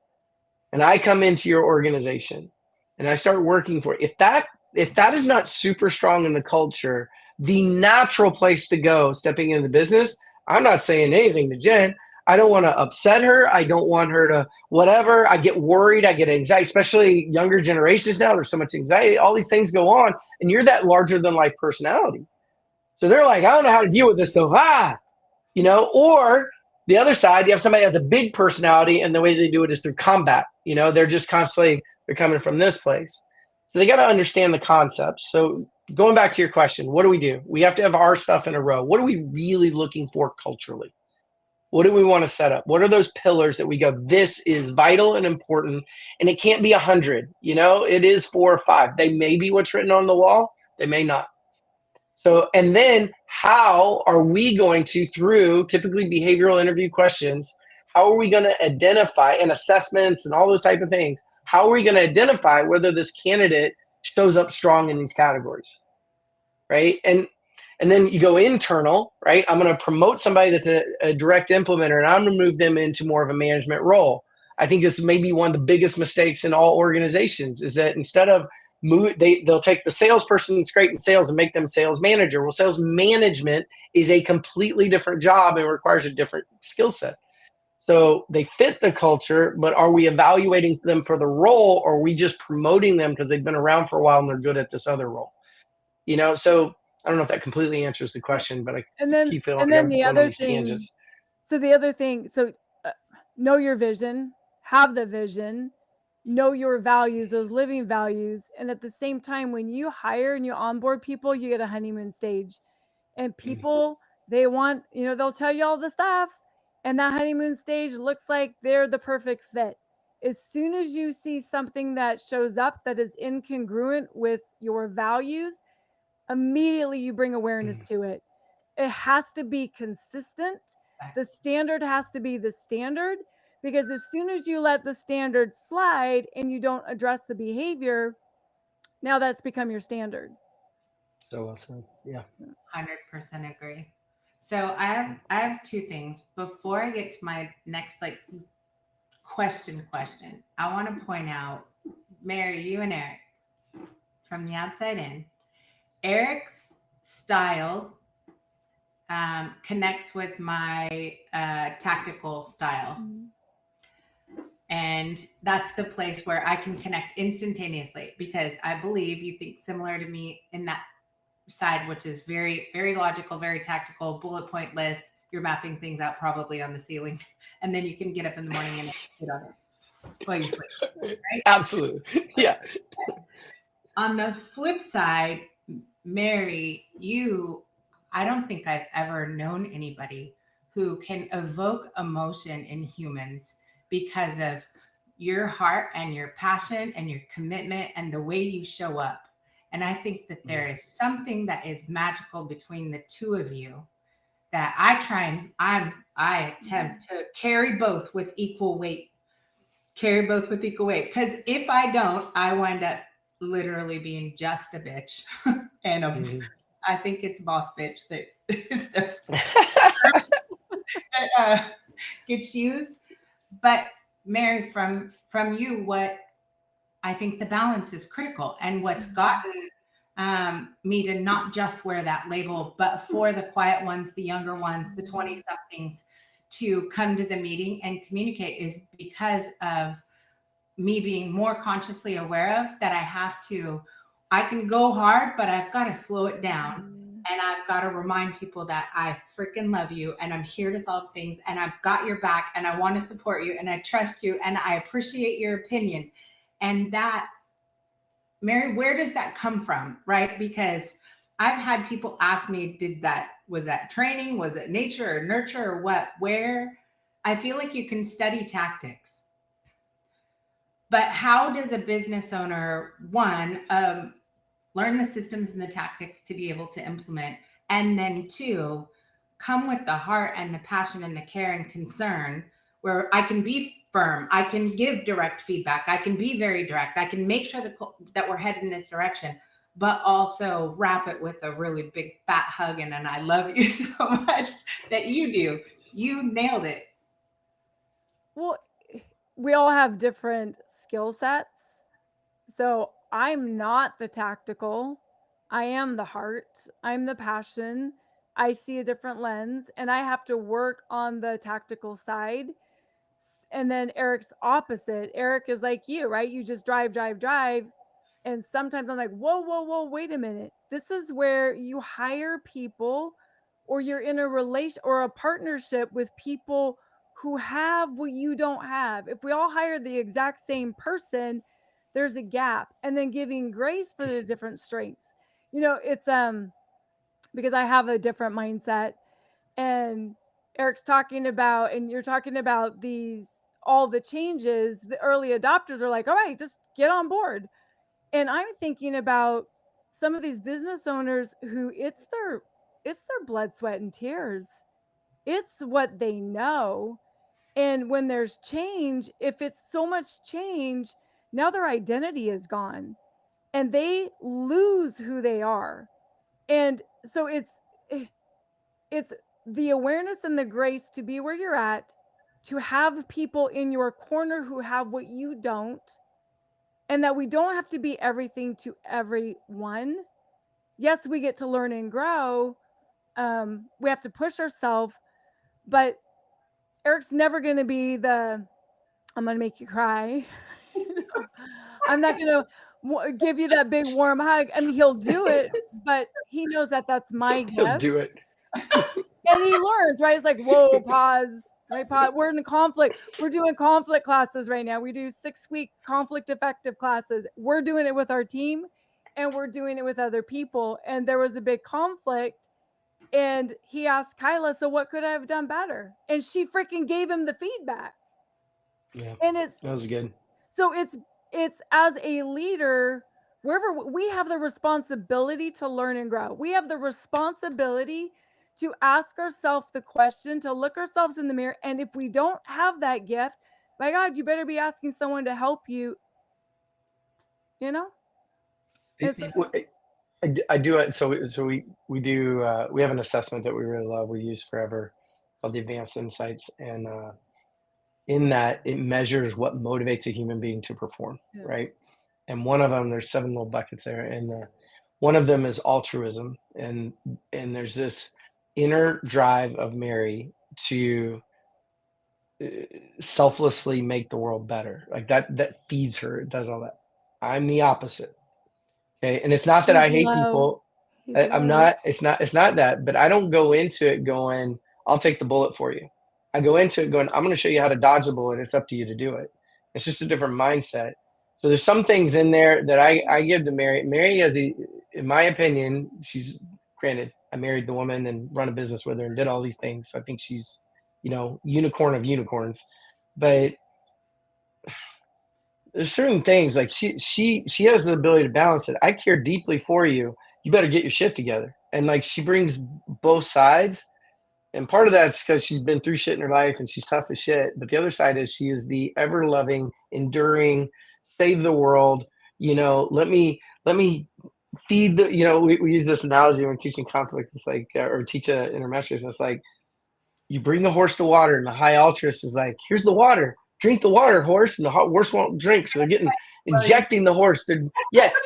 and I come into your organization and I start working for it. If that is not super strong in the culture, the natural place to go stepping into the business, I'm not saying anything to Jen. I don't want to upset her. I don't want her to whatever. I get worried. I get anxiety, especially younger generations now. There's so much anxiety. All these things go on, and you're that larger than life personality. So they're like, I don't know how to deal with this. So, or the other side, you have somebody that has a big personality and the way they do it is through combat. They're just constantly, they're coming from this place. So they got to understand the concepts. So going back to your question, what do? We have to have our stuff in a row. What are we really looking for culturally? What do we want to set up? What are those pillars that we go, this is vital and important, and it can't be 100, it is 4 or 5. They may be what's written on the wall. They may not. So, and then how are we going to, through typically behavioral interview questions, how are we going to identify and assessments and all those type of things? How are we going to identify whether this candidate shows up strong in these categories, right? And then you go internal, right? I'm going to promote somebody that's a direct implementer, and I'm going to move them into more of a management role. I think this may be one of the biggest mistakes in all organizations is that instead of they'll take the salesperson that's great in sales and make them sales manager. Well, sales management is a completely different job and requires a different skill set. So they fit the culture, but are we evaluating them for the role, or are we just promoting them because they've been around for a while and they're good at this other role? So I don't know if that completely answers the question, but I keep feeling like I'm going on these tangents. So the other thing, know your vision, have the vision, know your values, those living values. And at the same time, when you hire and you onboard people, you get a honeymoon stage. And people, they want, they'll tell you all the stuff. And that honeymoon stage looks like they're the perfect fit. As soon as you see something that shows up that is incongruent with your values, immediately you bring awareness to it. It has to be consistent. The standard has to be the standard, because as soon as you let the standard slide and you don't address the behavior, now that's become your standard. So well said. Yeah. 100% agree. So I have 2 things before I get to my next question. I want to point out, Mary, you and Eric, from the outside in, Eric's style connects with my tactical style. Mm-hmm. And that's the place where I can connect instantaneously, because I believe you think similar to me in that side, which is very, very logical, very tactical, bullet point list. You're mapping things out probably on the ceiling, and then you can get up in the morning and sit on it while you sleep. Right? Absolutely. Yeah. Yes. On the flip side, Mary, I don't think I've ever known anybody who can evoke emotion in humans because of your heart and your passion and your commitment and the way you show up. And I think that there is something that is magical between the two of you that I attempt to carry both with equal weight. Because if I don't, I wind up literally being just a bitch. And I think it's boss bitch that is the that gets used. But Mary, from you, what I think the balance is critical, and what's gotten me to not just wear that label, but for the quiet ones, the younger ones, the 20-somethings to come to the meeting and communicate is because of me being more consciously aware of that I can go hard, but I've got to slow it down. And I've got to remind people that I freaking love you and I'm here to solve things and I've got your back and I want to support you and I trust you and I appreciate your opinion. And that, Mary, where does that come from? Right? Because I've had people ask me, was that training? Was it nature or nurture or what? Where? I feel like you can study tactics. But how does a business owner, one, learn the systems and the tactics to be able to implement, and then 2, come with the heart and the passion and the care and concern where I can be firm, I can give direct feedback, I can be very direct, I can make sure that we're headed in this direction, but also wrap it with a really big fat hug and an I love you so much that you do. You nailed it. Well, we all have different skill sets. So I'm not the tactical. I am the heart. I'm the passion. I see a different lens and I have to work on the tactical side. And then Eric's opposite. Eric is like you, right? You just drive. And sometimes I'm like, whoa, wait a minute. This is where you hire people or you're in a relation or a partnership with people who have what you don't have. If we all hire the exact same person, there's a gap. And then giving grace for the different strengths. It's because I have a different mindset, and Eric's talking about, and you're talking about all the changes. The early adopters are like, all right, just get on board. And I'm thinking about some of these business owners who it's their blood, sweat, and tears. It's what they know. And when there's change, if it's so much change, now their identity is gone and they lose who they are. And so it's the awareness and the grace to be where you're at, to have people in your corner who have what you don't, and that we don't have to be everything to everyone. Yes, we get to learn and grow. We have to push ourselves, but Eric's never going to be I'm going to make you cry. I'm not going to give you that big warm hug. I mean, he'll do it, but he knows that that's my gift. He'll do it. And he learns, right? It's like, whoa, pause. Right, we're in conflict. We're doing conflict classes right now. We do 6-week conflict effective classes. We're doing it with our team and we're doing it with other people. And there was a big conflict. And he asked Kyla, so what could I have done better? And she freaking gave him the feedback. Yeah. And that was good. So it's as a leader, wherever we have the responsibility to learn and grow. We have the responsibility to ask ourselves the question, to look ourselves in the mirror. And if we don't have that gift, my God, you better be asking someone to help you. I do it. So we do, we have an assessment that we really love. We use forever called the Advanced Insights. And in that, it measures what motivates a human being to perform, right? And one of them, there's 7 little buckets there. And one of them is altruism. And there's this inner drive of Mary to selflessly make the world better. Like that feeds her. It does all that. I'm the opposite. Okay. And it's not that I hate people. I'm not, it's not that, but I don't go into it going, I'll take the bullet for you. I go into it going, I'm going to show you how to dodge the bullet. It's up to you to do it. It's just a different mindset. So there's some things in there that I give to Mary. Mary has, in my opinion, she's, granted, I married the woman and run a business with her and did all these things. So I think she's, unicorn of unicorns. But there's certain things like she has the ability to balance it. I care deeply for you. You better get your shit together. And like she brings both sides. And part of that's because she's been through shit in her life and she's tough as shit. But the other side is she is the ever loving, enduring, save the world. Let me feed the, we use this analogy when teaching conflict. It's like, or teach a intermesters. It's like, you bring the horse to water and the high altruist is like, here's the water, drink the water, horse. And the horse won't drink. So they're injecting the horse. They're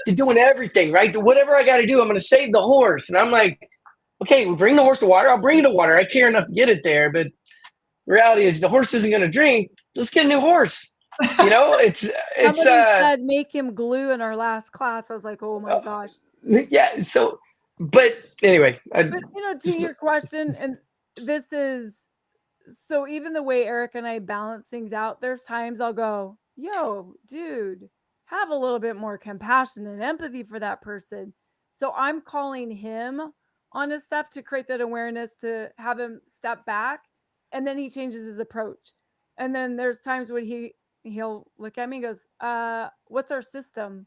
doing everything, right? Whatever I got to do, I'm going to save the horse. And I'm like, okay, we bring the horse to water. I'll bring it to water. I care enough to get it there. But the reality is the horse isn't going to drink. Let's get a new horse. It's somebody said make him glue in our last class. I was like, oh my gosh. Yeah. So, but anyway, to your question, and this is, so even the way Eric and I balance things out, there's times I'll go, yo, dude, have a little bit more compassion and empathy for that person. So I'm calling him on his stuff to create that awareness, to have him step back, and then he changes his approach. And then there's times when he'll look at me and goes, what's our system?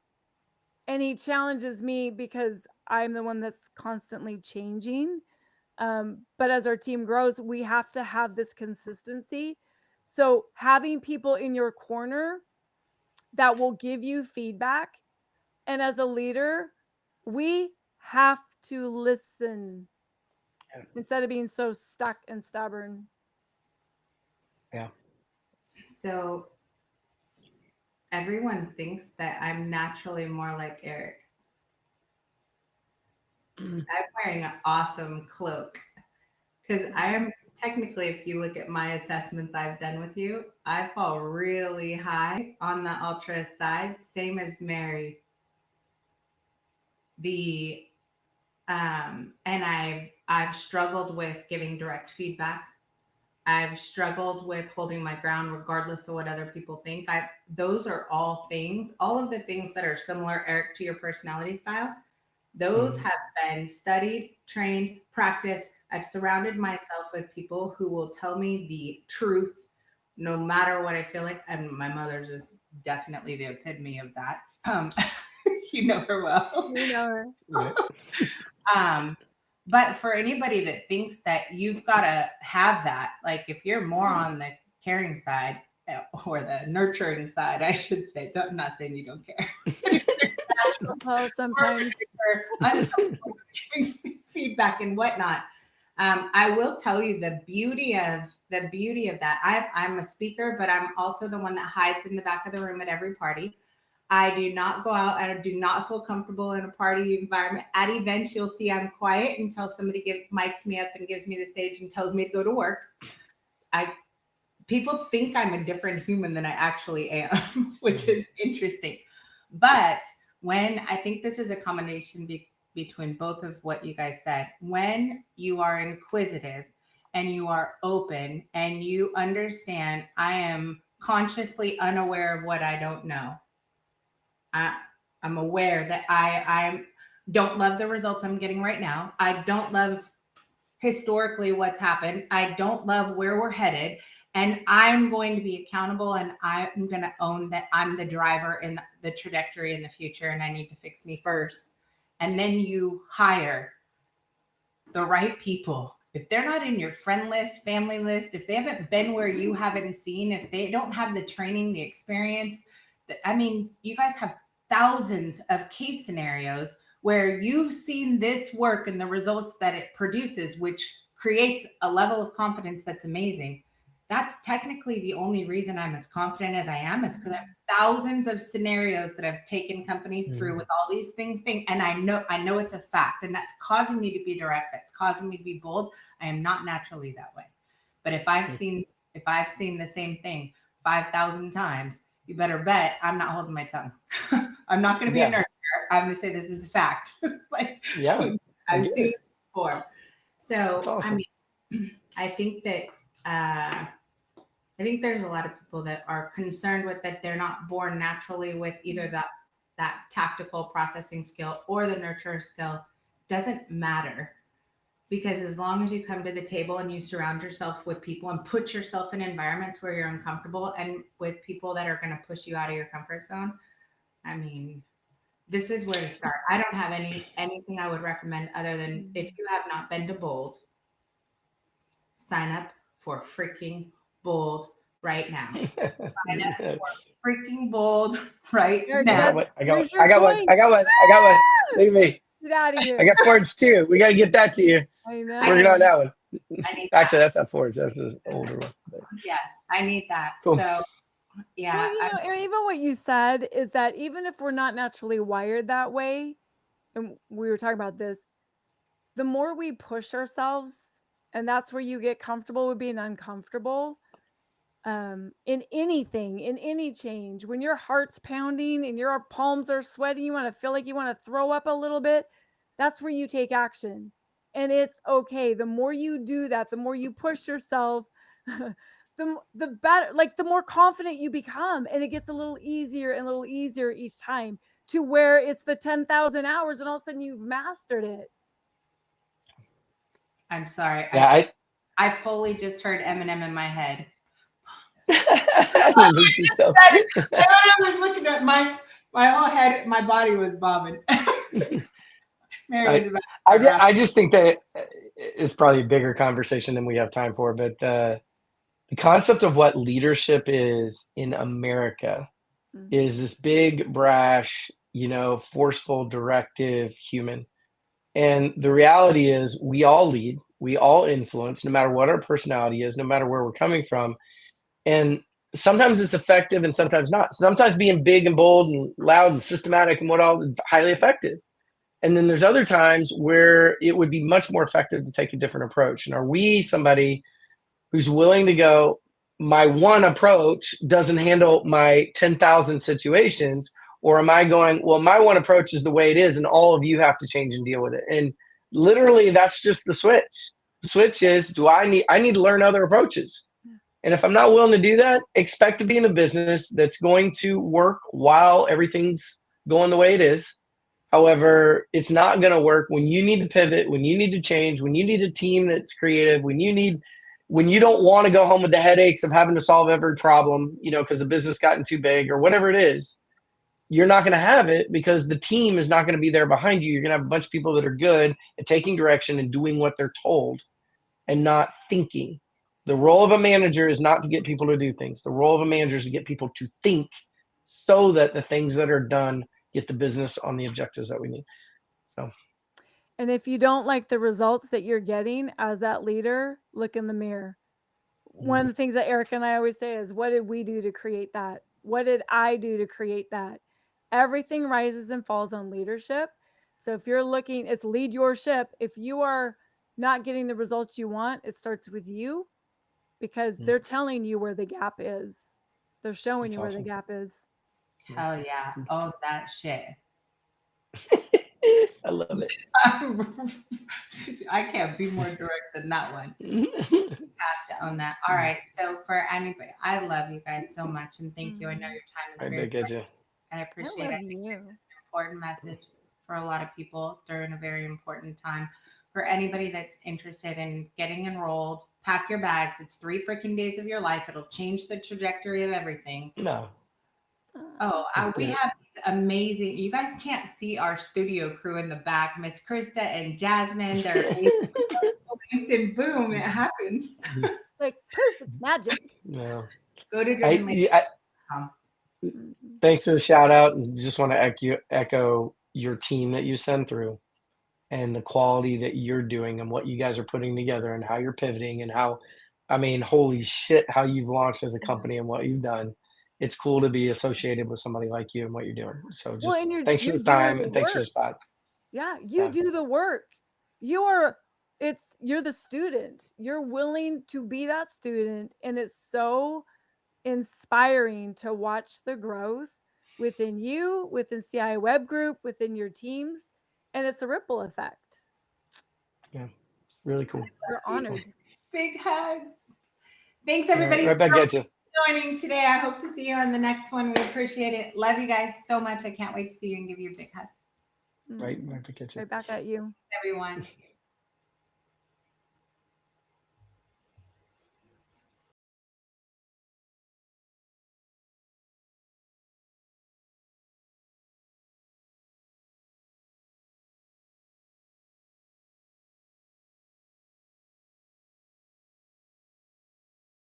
And he challenges me because I'm the one that's constantly changing. But as our team grows, we have to have this consistency. So having people in your corner that will give you feedback, and as a leader, we have to listen instead of being so stuck and stubborn. Yeah. So everyone thinks that I'm naturally more like Eric. I'm wearing an awesome cloak because I am technically, if you look at my assessments I've done with you, I fall really high on the ultra side, same as Mary. And I've struggled with giving direct feedback. I've struggled with holding my ground regardless of what other people think. Those are all things, all of the things that are similar, Eric, to your personality style. Those have been studied, trained, practiced. I've surrounded myself with people who will tell me the truth no matter what I feel like. And my mother's is definitely the epitome of that. You know her well. You know her. Right. But for anybody that thinks that you've got to have that, like if you're more on the caring side or the nurturing side, I should say, I'm not saying you don't care. Well, sometimes giving feedback and whatnot. I will tell you the beauty of that. I'm a speaker, but I'm also the one that hides in the back of the room at every party. I do not go out. I do not feel comfortable in a party environment. At events, you'll see I'm quiet until somebody mics me up and gives me the stage and tells me to go to work. People think I'm a different human than I actually am, which is interesting. But when I think this is a combination between both of what you guys said, when you are inquisitive and you are open and you understand I am consciously unaware of what I don't know. I'm aware that I don't love the results I'm getting right now. I don't love historically what's happened. I don't love where we're headed. And I'm going to be accountable and I'm going to own that I'm the driver in the trajectory in the future and I need to fix me first. And then you hire the right people. If they're not in your friend list, family list, if they haven't been where you haven't seen, if they don't have the training, the experience, I mean, you guys have thousands of case scenarios where you've seen this work and the results that it produces, which creates a level of confidence that's amazing. That's technically the only reason I'm as confident as I am, is because I have thousands of scenarios that I've taken companies through with all these things. And I know it's a fact, and that's causing me to be direct. That's causing me to be bold. I am not naturally that way. But if I've seen the same thing 5,000 times, you better bet I'm not holding my tongue. I'm not going to be a nurturer. I'm going to say this is a fact. I've seen it before. So, awesome. I mean, I think that I think there's a lot of people that are concerned with that they're not born naturally with either that tactical processing skill or the nurturer skill. Doesn't matter, because as long as you come to the table and you surround yourself with people and put yourself in environments where you're uncomfortable and with people that are going to push you out of your comfort zone, I mean, this is where to start. I don't have anything I would recommend other than, if you have not been to Bold, sign up for freaking Bold right now. Sign up for freaking Bold right now. I got one. Look at me. Get out of here. I got Forge too. We got to get that to you. I know. Working on that one. Actually, that's not Forge. That's an older one. Yes, I need that. Cool. So, yeah. Well, even what you said is that even if we're not naturally wired that way, and we were talking about this, the more we push ourselves, and that's where you get comfortable with being uncomfortable. In anything, in any change, when your heart's pounding and your palms are sweating, you want to feel like you want to throw up a little bit, that's where you take action. And it's okay. The more you do that, the more you push yourself, the better, like the more confident you become. And it gets a little easier each time, to where it's the 10,000 hours and all of a sudden you've mastered it. I'm sorry. Yeah, I fully just heard Eminem in my head. I was looking at my whole head, my body was bobbing. I just think that it's probably a bigger conversation than we have time for, but the concept of what leadership is in America Mm. is this big, brash, forceful, directive human. And the reality is, we all lead, we all influence, no matter what our personality is, no matter where we're coming from. And sometimes it's effective and sometimes not. Sometimes being big and bold and loud and systematic and what all is highly effective. And then there's other times where it would be much more effective to take a different approach. And are we somebody who's willing to go, my one approach doesn't handle my 10,000 situations? Or am I going, well, my one approach is the way it is, and all of you have to change and deal with it? And literally, that's just the switch. The switch is, I need to learn other approaches. And if I'm not willing to do that, expect to be in a business that's going to work while everything's going the way it is. However, it's not going to work when you need to pivot, when you need to change, when you need a team that's creative, when you don't want to go home with the headaches of having to solve every problem, because the business gotten too big or whatever it is. You're not going to have it because the team is not going to be there behind you. You're going to have a bunch of people that are good at taking direction and doing what they're told and not thinking. The role of a manager is not to get people to do things. The role of a manager is to get people to think so that the things that are done get the business on the objectives that we need. So, And if you don't like the results that you're getting as that leader, look in the mirror. One of the things that Eric and I always say is, what did we do to create that? What did I do to create that? Everything rises and falls on leadership. So if you're looking, it's lead your ship. If you are not getting the results you want, it starts with you, because they're telling you where the gap is. They're showing That's you where awesome. the gap is. Hell yeah. Oh, that shit. I love it. I can't be more direct than that one. You have to own that. All right. So for anybody, I love you guys so much, and thank you. I know your time is very you. and I appreciate it. I think this is an important message for a lot of people during a very important time. For anybody that's interested in getting enrolled, pack your bags. It's 3 freaking days of your life. It'll change the trajectory of everything. No. Oh, we have these amazing. You guys can't see our studio crew in the back. Miss Krista and Jasmine. They're and boom, it happens. Like perfect magic. No. Go to Driven. Thanks for the shout out, and just want to echo your team that you send through and the quality that you're doing and what you guys are putting together and how you're pivoting and how, holy shit, how you've launched as a company and what you've done. It's cool to be associated with somebody like you and what you're doing. So just thanks for the time and thanks for the spot. Yeah, you do the work. You're the student. You're willing to be that student, and it's so inspiring to watch the growth within you, within CI Web Group, within your teams, and it's a ripple effect. Yeah, really cool. We're honored. Big hugs. Thanks everybody right back at you. Joining today. I hope to see you on the next one. We appreciate it. Love you guys so much. I can't wait to see you and give you a big hug. Right back at you. Right back at you. Everyone.